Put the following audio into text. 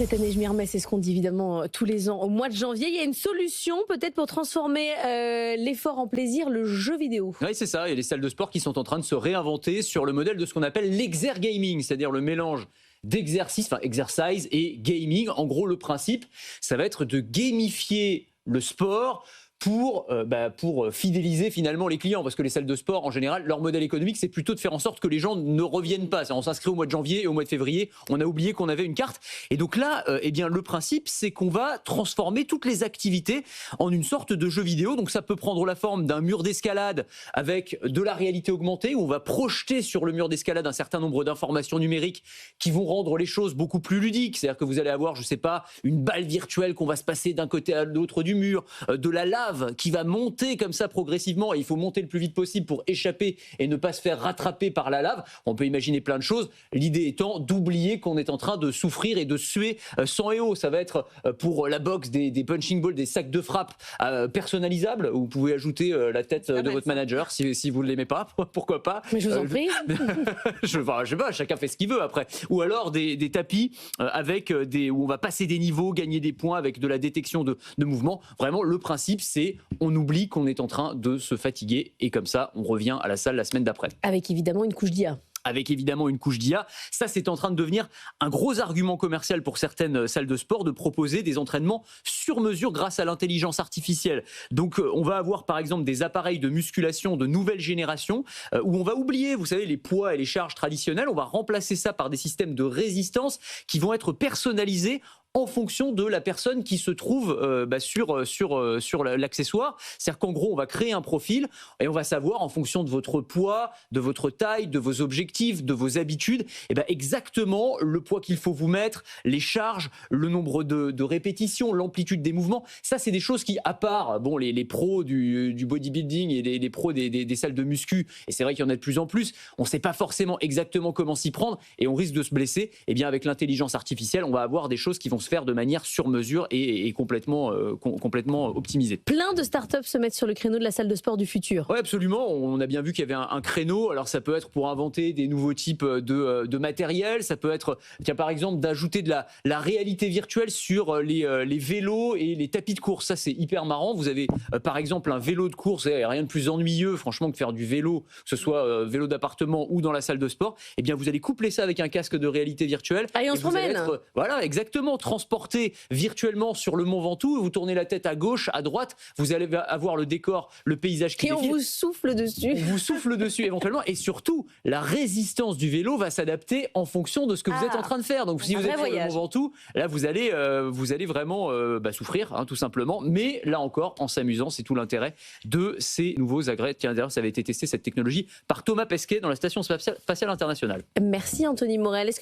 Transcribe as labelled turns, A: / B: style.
A: cette année, je m'y remets, c'est ce qu'on dit évidemment tous les ans au mois de janvier. Il y a une solution peut-être pour transformer l'effort en plaisir, le jeu vidéo.
B: Oui, c'est ça. Il y a les salles de sport qui sont en train de se réinventer sur le modèle de ce qu'on appelle l'exergaming, c'est-à-dire le mélange d'exercice, enfin exercise et gaming. En gros, le principe, ça va être de gamifier le sport pour fidéliser finalement les clients, parce que les salles de sport en général, leur modèle économique, c'est plutôt de faire en sorte que les gens ne reviennent pas. On s'inscrit au mois de janvier et au mois de février, on a oublié qu'on avait une carte, et donc là le principe, c'est qu'on va transformer toutes les activités en une sorte de jeu vidéo. Donc ça peut prendre la forme d'un mur d'escalade avec de la réalité augmentée, où on va projeter sur le mur d'escalade un certain nombre d'informations numériques qui vont rendre les choses beaucoup plus ludiques. C'est-à-dire que vous allez avoir, je sais pas, une balle virtuelle qu'on va se passer d'un côté à l'autre du mur, de la lave qui va monter comme ça progressivement, et il faut monter le plus vite possible pour échapper et ne pas se faire rattraper par la lave. On peut imaginer plein de choses, l'idée étant d'oublier qu'on est en train de souffrir et de suer sang et eau. Ça va être pour la boxe des punching balls, des sacs de frappe personnalisables, où vous pouvez ajouter la tête de votre manager si vous ne l'aimez pas, pourquoi pas.
A: Mais je vous en prie.
B: Je sais pas, chacun fait ce qu'il veut après. Ou alors des tapis où on va passer des niveaux, gagner des points avec de la détection de mouvements. Vraiment, le principe, c'est on oublie qu'on est en train de se fatiguer, et comme ça, on revient à la salle la semaine d'après.
A: Avec évidemment une couche d'IA.
B: Avec évidemment une couche d'IA. Ça, c'est en train de devenir un gros argument commercial pour certaines salles de sport, de proposer des entraînements sur mesure grâce à l'intelligence artificielle. Donc, on va avoir par exemple des appareils de musculation de nouvelle génération où on va oublier, vous savez, les poids et les charges traditionnelles. On va remplacer ça par des systèmes de résistance qui vont être personnalisés en fonction de la personne qui se trouve sur l'accessoire. C'est-à-dire qu'en gros, on va créer un profil et on va savoir, en fonction de votre poids, de votre taille, de vos objectifs, de vos habitudes, exactement le poids qu'il faut vous mettre, les charges, le nombre de répétitions, l'amplitude des mouvements. Ça, c'est des choses qui, à part les pros du bodybuilding et les pros des salles de muscu, et c'est vrai qu'il y en a de plus en plus, on ne sait pas forcément exactement comment s'y prendre et on risque de se blesser. Avec l'intelligence artificielle, on va avoir des choses qui vont se faire de manière sur mesure et complètement optimisée.
A: Plein de startups se mettent sur le créneau de la salle de sport du futur.
B: Oui, absolument. On a bien vu qu'il y avait un créneau. Alors ça peut être pour inventer des nouveaux types de matériel. Ça peut être, par exemple, d'ajouter de la réalité virtuelle sur les vélos et les tapis de course. Ça, c'est hyper marrant. Vous avez par exemple un vélo de course. Rien de plus ennuyeux, franchement, que faire du vélo, que ce soit vélo d'appartement ou dans la salle de sport. Vous allez coupler ça avec un casque de réalité virtuelle.
A: Ah, et on se promène.
B: Voilà, exactement. Transporté virtuellement sur le Mont Ventoux, vous tournez la tête à gauche, à droite, vous allez avoir le décor, le paysage qui défile.
A: Et on vous souffle dessus.
B: On vous souffle dessus éventuellement, et surtout, la résistance du vélo va s'adapter en fonction de ce que vous êtes en train de faire. Donc si vous êtes sur le Mont Ventoux, là vous allez vraiment souffrir, tout simplement, mais là encore en s'amusant. C'est tout l'intérêt de ces nouveaux agrès. Tiens, d'ailleurs, ça avait été testé, cette technologie, par Thomas Pesquet dans la Station spatiale internationale.
A: Merci Anthony Morel.